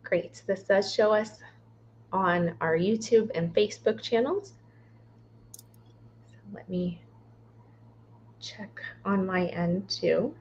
Great. This does show us on our YouTube and Facebook channels. So let me check on my end too.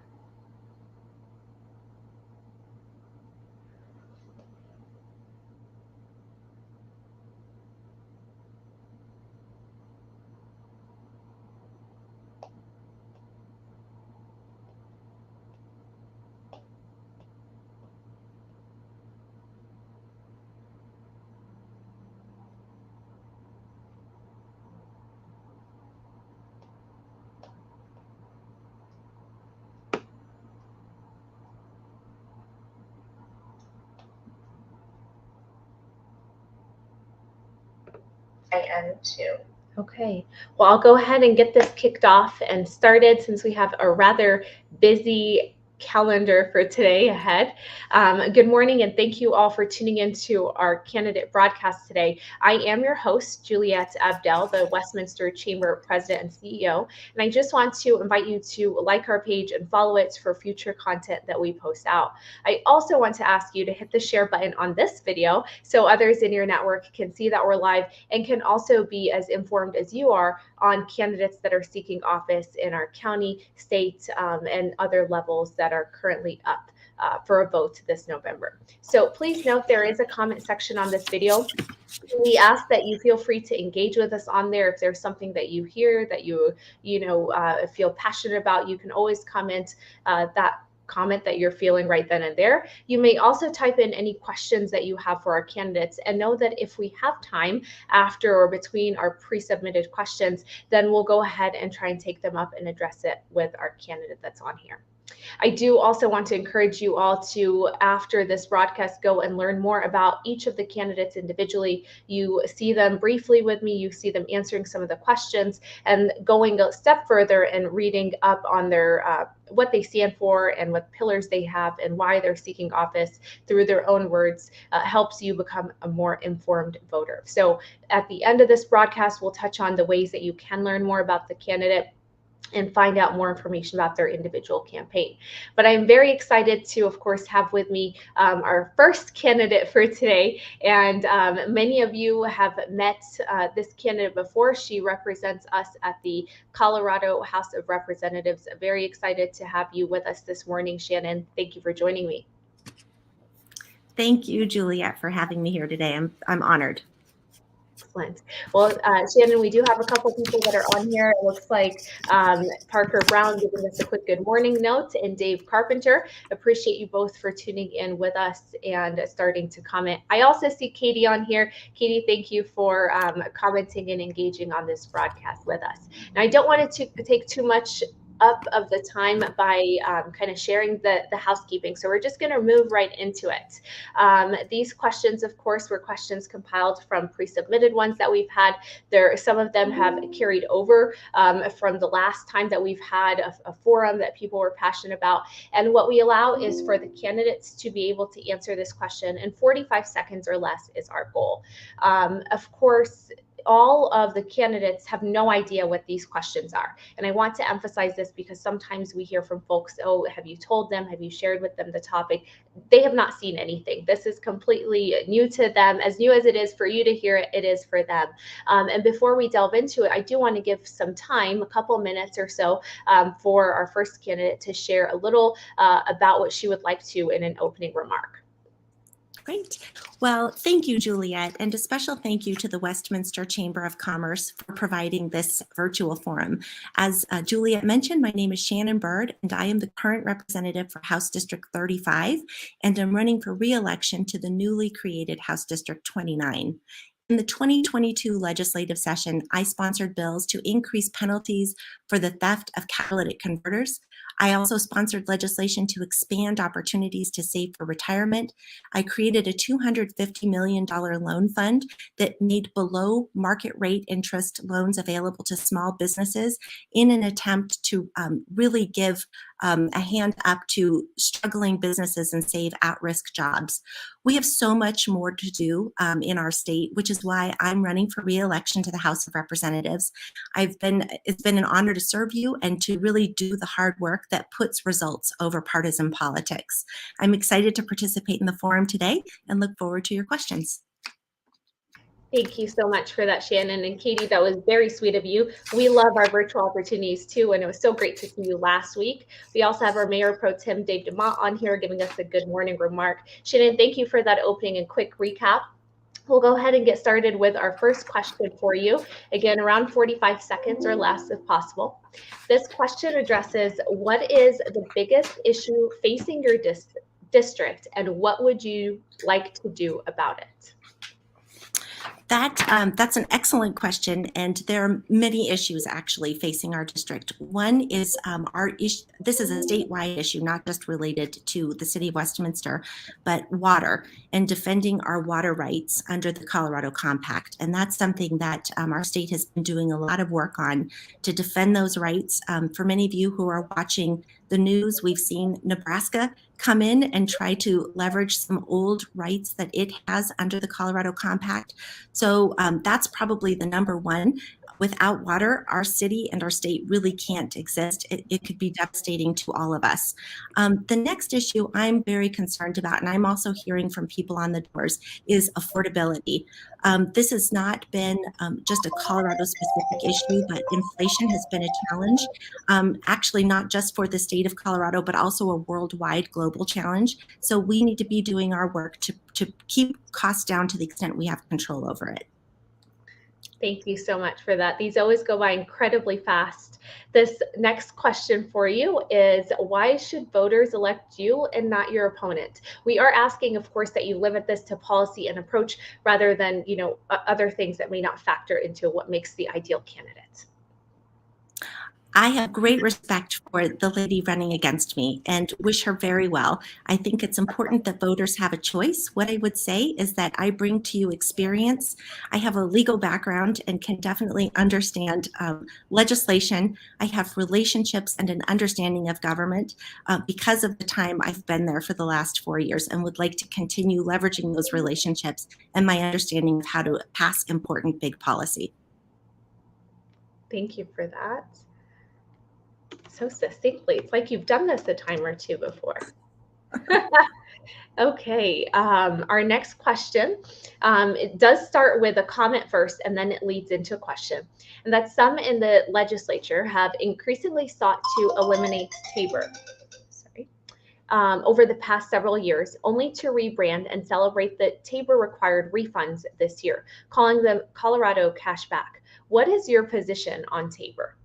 And too. Okay, well, I'll go ahead and get this kicked off and started since we have a rather busy calendar for today ahead. Good morning, and thank you all for tuning into our candidate broadcast today. I am your host, Juliette Abdel, the Westminster Chamber President and CEO, and I just want to invite you to like our page and follow it for future content that we post out. I also want to ask you to hit the share button on this video so others in your network can see that we're live and can also be as informed as you are on candidates that are seeking office in our county, state, and other levels that are currently up for a vote this November. So please note there is a comment section on this video. We ask that you feel free to engage with us on there. If there's something that you hear that you feel passionate about, you can always comment that you're feeling right then and there. You may also type in any questions that you have for our candidates, and know that if we have time after or between our pre-submitted questions, then we'll go ahead and try and take them up and address it with our candidate that's on here. I do also want to encourage you all to, after this broadcast, go and learn more about each of the candidates individually. You see them briefly with me, you see them answering some of the questions, and going a step further and reading up on their what they stand for and what pillars they have and why they're seeking office through their own words helps you become a more informed voter. So at the end of this broadcast, we'll touch on the ways that you can learn more about the candidate and find out more information about their individual campaign. But I'm very excited to, of course, have with me our first candidate for today. And many of you have met this candidate before. She represents us at the Colorado House of Representatives. Very excited to have you with us this morning, Shannon. Thank you for joining me. Thank you, Juliette, for having me here today. I'm honored. Excellent. Well, Shannon, we do have a couple people that are on here. It looks like Parker Brown giving us a quick good morning note, and Dave Carpenter. Appreciate you both for tuning in with us and starting to comment. I also see Katie on here. Katie, thank you for commenting and engaging on this broadcast with us. Now, I don't want to take too much up of the time by kind of sharing the housekeeping. So we're just going to move right into it. These questions, of course, were questions compiled from pre-submitted ones that we've had. Some of them have carried over from the last time that we've had a forum that people were passionate about. And what we allow is for the candidates to be able to answer this question in 45 seconds or less is our goal. Of course, all of the candidates have no idea what these questions are. And I want to emphasize this because sometimes we hear from folks, oh, have you told them? Have you shared with them the topic? They have not seen anything. This is completely new to them. As new as it is for you to hear it, it is for them. And before we delve into it, I do want to give some time, a couple minutes or so, for our first candidate to share a little about what she would like to in an opening remark. Great. Well, thank you, Juliette, and a special thank you to the Westminster Chamber of Commerce for providing this virtual forum. As Juliette mentioned, my name is Shannon Bird, and I am the current representative for House District 35, and I'm running for re-election to the newly created House District 29. In the 2022 legislative session, I sponsored bills to increase penalties for the theft of catalytic converters. I also sponsored legislation to expand opportunities to save for retirement. I created a $250 million loan fund that made below market rate interest loans available to small businesses in an attempt to really give a hand up to struggling businesses and save at-risk jobs. We have so much more to do in our state, which is why I'm running for re-election to the House of Representatives. It's been an honor to serve you and to really do the hard work work that puts results over partisan politics. I'm excited to participate in the forum today and look forward to your questions. Thank you so much for that, Shannon. And Katie, that was very sweet of you. We love our virtual opportunities too, and it was so great to see you last week. We also have our Mayor Pro Tem, Dave DeMott, on here giving us a good morning remark. Shannon, thank you for that opening and quick recap. We'll go ahead and get started with our first question for you. Again, around 45 seconds or less if possible. This question addresses what is the biggest issue facing your district and what would you like to do about it? That's an excellent question, and there are many issues actually facing our district. One is this is a statewide issue, not just related to the city of Westminster, but water and defending our water rights under the Colorado Compact. And that's something that our state has been doing a lot of work on to defend those rights. For many of you who are watching the news, we've seen Nebraska come in and try to leverage some old rights that it has under the Colorado Compact. So that's probably the number one. Without water, our city and our state really can't exist. It could be devastating to all of us. The next issue I'm very concerned about, and I'm also hearing from people on the doors, is affordability. This has not been just a Colorado-specific issue, but inflation has been a challenge, actually not just for the state of Colorado, but also a worldwide global challenge. So we need to be doing our work to keep costs down to the extent we have control over it. Thank you so much for that. These always go by incredibly fast. This next question for you is, why should voters elect you and not your opponent? We are asking, of course, that you limit this to policy and approach rather than, other things that may not factor into what makes the ideal candidate. I have great respect for the lady running against me and wish her very well. I think it's important that voters have a choice. What I would say is that I bring to you experience. I have a legal background and can definitely understand legislation. I have relationships and an understanding of government because of the time I've been there for the last 4 years, and would like to continue leveraging those relationships and my understanding of how to pass important big policy. Thank you for that. So succinctly. It's like you've done this a time or two before. Okay, our next question, it does start with a comment first, and then it leads into a question. And that some in the legislature have increasingly sought to eliminate Tabor over the past several years, only to rebrand and celebrate the Tabor required refunds this year, calling them Colorado cashback. What is your position on Tabor?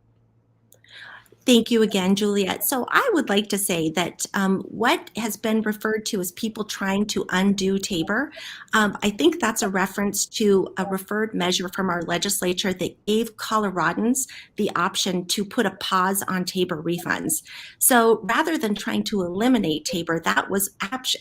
Thank you again, Juliet. So I would like to say that what has been referred to as people trying to undo Tabor, I think that's a reference to a referred measure from our legislature that gave Coloradans the option to put a pause on Tabor refunds. So rather than trying to eliminate Tabor, that was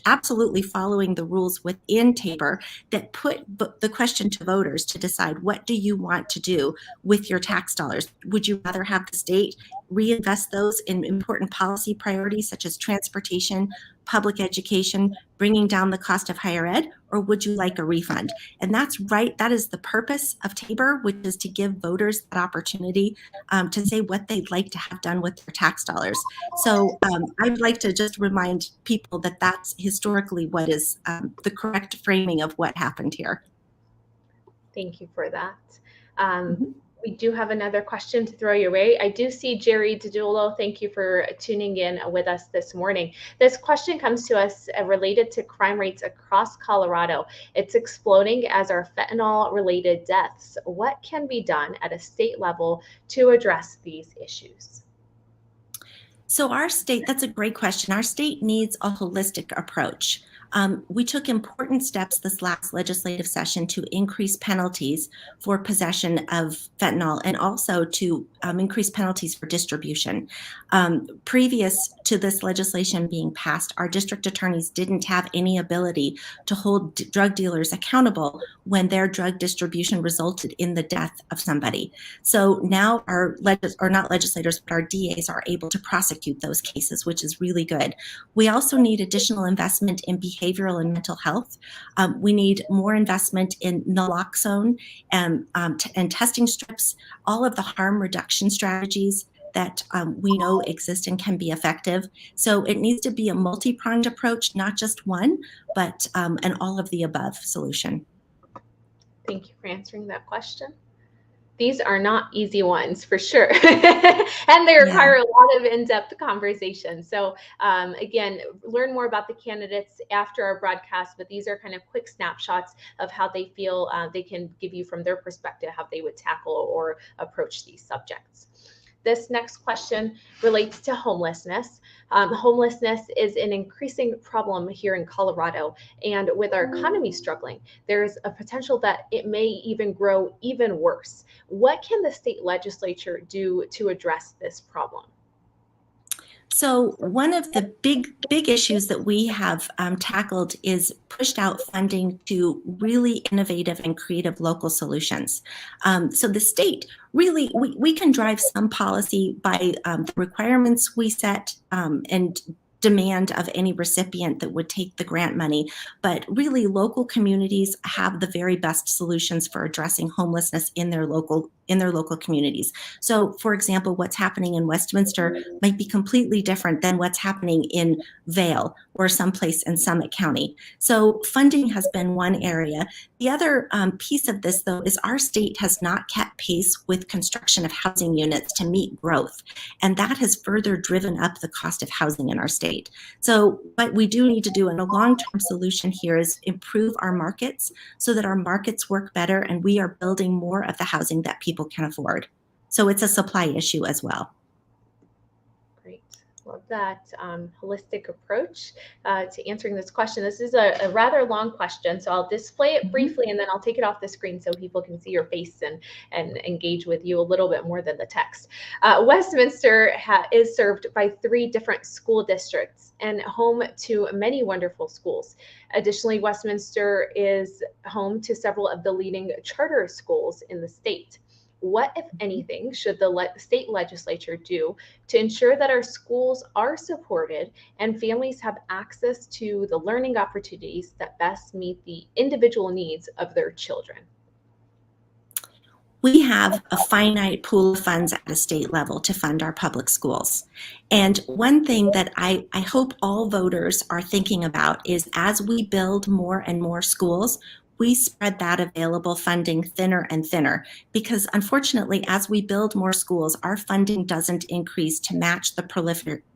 absolutely following the rules within Tabor that put the question to voters to decide, what do you want to do with your tax dollars? Would you rather have the state reinvest those in important policy priorities such as transportation, public education, bringing down the cost of higher ed, or would you like a refund? And that's right. That is the purpose of Tabor, which is to give voters that opportunity to say what they'd like to have done with their tax dollars. So I would like to just remind people that that's historically what is the correct framing of what happened here. Thank you for that. We do have another question to throw your way. I do see Jerry DiGiulio. Thank you for tuning in with us this morning. This question comes to us related to crime rates across Colorado. It's exploding as our fentanyl-related deaths. What can be done at a state level to address these issues? So our state, that's a great question. Our state needs a holistic approach. We took important steps this last legislative session to increase penalties for possession of fentanyl and also to increase penalties for distribution. Previous to this legislation being passed, our district attorneys didn't have any ability to hold drug dealers accountable when their drug distribution resulted in the death of somebody. So now our not legislators, but our DAs are able to prosecute those cases, which is really good. We also need additional investment in behavioral and mental health. We need more investment in naloxone and testing strips, all of the harm reduction strategies, that we know exist and can be effective. So it needs to be a multi-pronged approach, not just one, but an all of the above solution. Thank you for answering that question. These are not easy ones for sure. And they require a lot of in-depth conversation. So again, learn more about the candidates after our broadcast, but these are kind of quick snapshots of how they feel they can give you from their perspective how they would tackle or approach these subjects. This next question relates to homelessness. Homelessness is an increasing problem here in Colorado, and with our economy struggling, there's a potential that it may even grow even worse. What can the state legislature do to address this problem? So one of the big issues that we have tackled is pushed out funding to really innovative and creative local solutions. So the state really, we can drive some policy by the requirements we set and demand of any recipient that would take the grant money, but really local communities have the very best solutions for addressing homelessness in their local communities. So for example, what's happening in Westminster might be completely different than what's happening in Vail or someplace in Summit County. So funding has been one area. The other piece of this, though, is our state has not kept pace with construction of housing units to meet growth, and that has further driven up the cost of housing in our state. So what we do need to do in a long-term solution here is improve our markets so that our markets work better and we are building more of the housing that people can afford. So it's a supply issue as well. Great. Love that holistic approach to answering this question. This is a rather long question, so I'll display it briefly and then I'll take it off the screen so people can see your face and engage with you a little bit more than the text. Westminster is served by 3 different school districts and home to many wonderful schools. Additionally, Westminster is home to several of the leading charter schools in the state. What, if anything, should the state legislature do to ensure that our schools are supported and families have access to the learning opportunities that best meet the individual needs of their children? We have a finite pool of funds at a state level to fund our public schools. And one thing that I hope all voters are thinking about is as we build more and more schools, we spread that available funding thinner and thinner, because unfortunately, as we build more schools, our funding doesn't increase to match the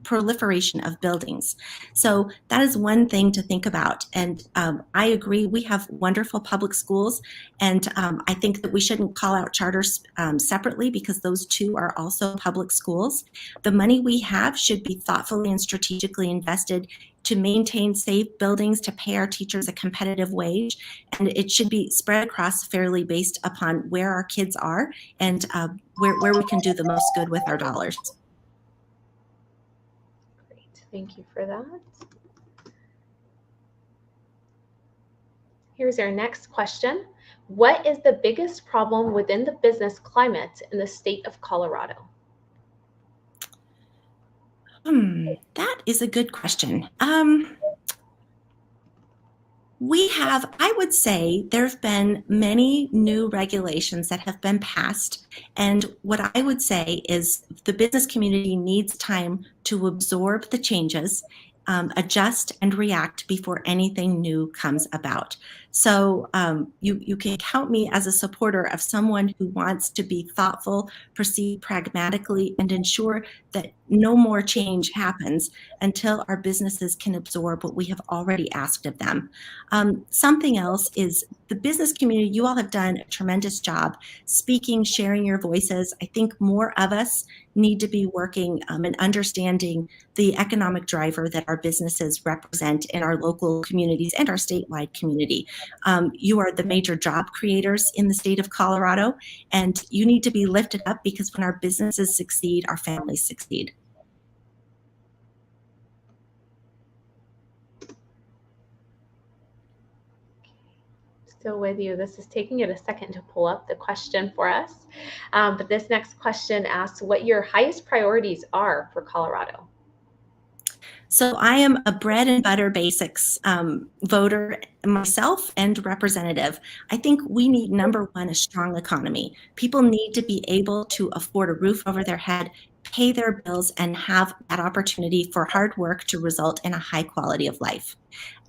proliferation of buildings. So that is one thing to think about. And I agree, we have wonderful public schools, and I think that we shouldn't call out charters separately because those two are also public schools. The money we have should be thoughtfully and strategically invested to maintain safe buildings, to pay our teachers a competitive wage, and it should be spread across fairly based upon where our kids are and where we can do the most good with our dollars. Great, thank you for that. Here's our next question. What is the biggest problem within the business climate in the state of Colorado? That is a good question. I would say there have been many new regulations that have been passed. And what I would say is the business community needs time to absorb the changes, adjust and react before anything new comes about. So you can count me as a supporter of someone who wants to be thoughtful, proceed pragmatically, and ensure that no more change happens until our businesses can absorb what we have already asked of them. Something else is the business community. You all have done a tremendous job speaking, sharing your voices. I think more of us need to be working and understanding the economic driver that our businesses represent in our local communities and our statewide community. You are the major job creators in the state of Colorado, and you need to be lifted up because when our businesses succeed, our families succeed. Still with you. This is taking it a second to pull up the question for us. But this next question asks what your highest priorities are for Colorado. So I am a bread and butter basics voter myself and representative. I think we need, number one, a strong economy. People need to be able to afford a roof over their head, pay their bills, and have that opportunity for hard work to result in a high quality of life.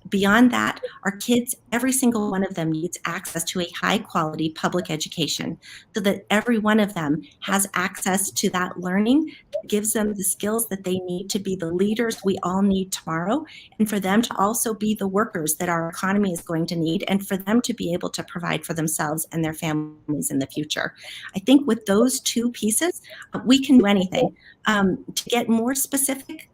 Beyond that, our kids, every single one of them needs access to a high quality public education so that every one of them has access to that learning that gives them the skills that they need to be the leaders we all need tomorrow, and for them to also be the workers that our economy is going to need, and for them to be able to provide for themselves and their families in the future. I think with those two pieces, we can do anything. To get more specific,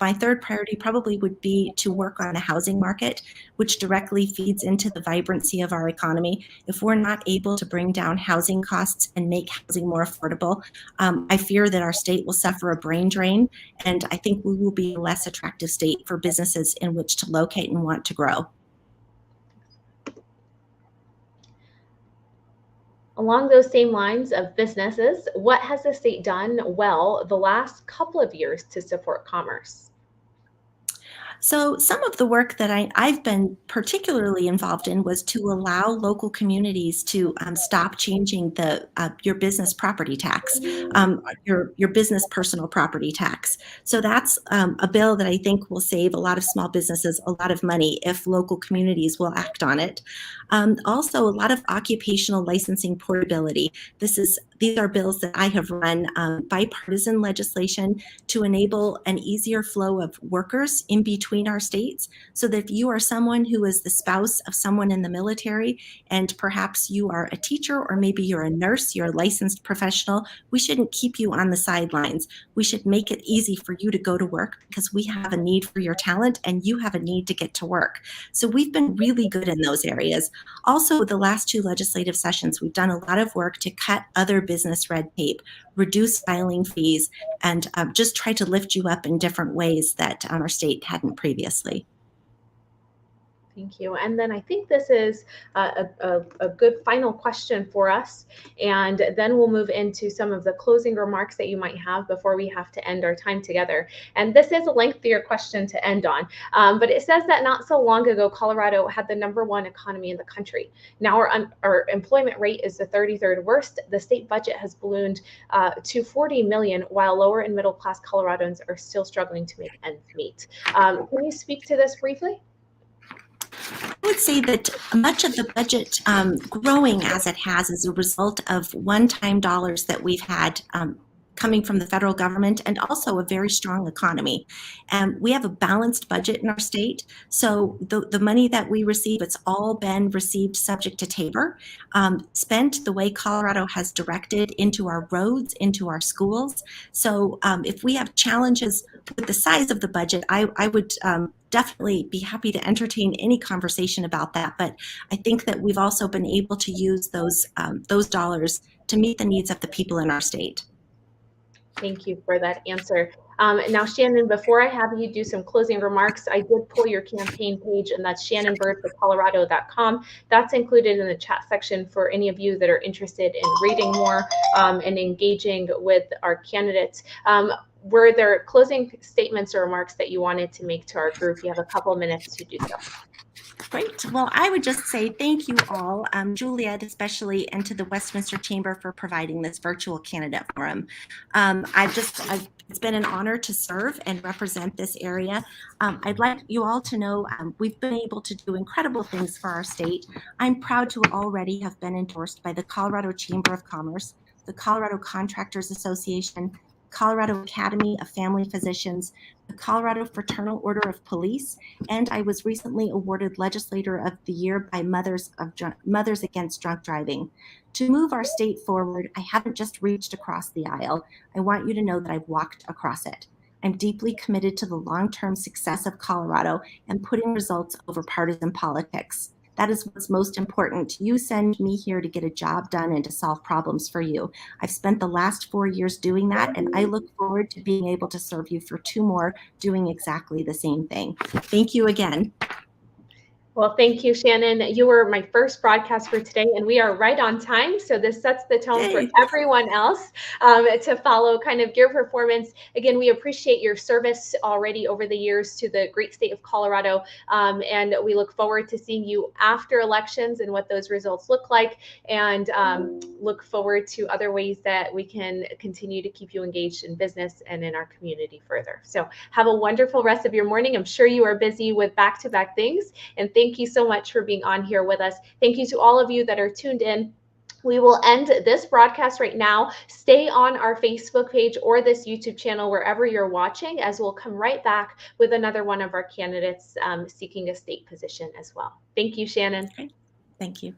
my third priority probably would be to work on the housing market, which directly feeds into the vibrancy of our economy. If we're not able to bring down housing costs and make housing more affordable, I fear that our state will suffer a brain drain, and I think we will be a less attractive state for businesses in which to locate and want to grow. Along those same lines of businesses, what has the state done well the last couple of years to support commerce? So some of the work that I've been particularly involved in was to allow local communities to stop changing the your business property tax, your business personal property tax. So that's a bill that I think will save a lot of small businesses a lot of money if local communities will act on it. Also, a lot of occupational licensing portability. These are bills that I have run, bipartisan legislation to enable an easier flow of workers in between our states, so that if you are someone who is the spouse of someone in the military, and perhaps you are a teacher, or maybe you're a nurse, you're a licensed professional, we shouldn't keep you on the sidelines. We should make it easy for you to go to work, because we have a need for your talent and you have a need to get to work. So we've been really good in those areas. Also, the last two legislative sessions, we've done a lot of work to cut other business red tape, reduce filing fees, and just try to lift you up in different ways that our state hadn't previously. Thank you. And then I think this is a good final question for us. And then we'll move into some of the closing remarks that you might have before we have to end our time together. And this is a lengthier question to end on. But it says that not so long ago, Colorado had the #1 economy in the country. Now our employment rate is the 33rd worst. The state budget has ballooned to 40 million, while lower and middle class Coloradans are still struggling to make ends meet. Can you speak to this briefly? I would say that much of the budget growing as it has is a result of one-time dollars that we've had coming from the federal government, and also a very strong economy. We have a balanced budget in our state, so the money that we receive, it's all been received subject to tabor, spent the way Colorado has directed into our roads, into our schools. So if we have challenges with the size of the budget, I would definitely be happy to entertain any conversation about that. But I think that we've also been able to use those dollars to meet the needs of the people in our state. Thank you for that answer. Now, Shannon, before I have you do some closing remarks, I did pull your campaign page, and that's shannonbirdforcolorado.com. That's included in the chat section for any of you that are interested in reading more and engaging with our candidates. Were there closing statements or remarks that you wanted to make to our group? You have a couple of minutes to do so. Great. Well, I would just say thank you all, Juliet especially, and to the Westminster Chamber for providing this virtual candidate forum. It's been an honor to serve and represent this area. I'd like you all to know we've been able to do incredible things for our state. I'm proud to already have been endorsed by the Colorado Chamber of Commerce, the Colorado Contractors Association, Colorado Academy of Family Physicians, the Colorado Fraternal Order of Police, and I was recently awarded Legislator of the Year by Mothers Against Drunk Driving. To move our state forward, I haven't just reached across the aisle. I want you to know that I've walked across it. I'm deeply committed to the long-term success of Colorado and putting results over partisan politics. That is what's most important. You send me here to get a job done and to solve problems for you. I've spent the last 4 years doing that, and I look forward to being able to serve you for 2 more doing exactly the same thing. Thank you again. Well, thank you, Shannon. You were my first broadcast for today, and we are right on time. So this sets the tone for Yay. everyone else to follow kind of your performance. Again, we appreciate your service already over the years to the great state of Colorado, and we look forward to seeing you after elections and what those results look like, and look forward to other ways that we can continue to keep you engaged in business and in our community further. So have a wonderful rest of your morning. I'm sure you are busy with back-to-back things, and thank you so much for being on here with us. Thank you to all of you that are tuned in. We will end this broadcast right now. Stay on our Facebook page or this YouTube channel, wherever you're watching, as we'll come right back with another one of our candidates seeking a state position as well. Thank you, Shannon. Okay. Thank you.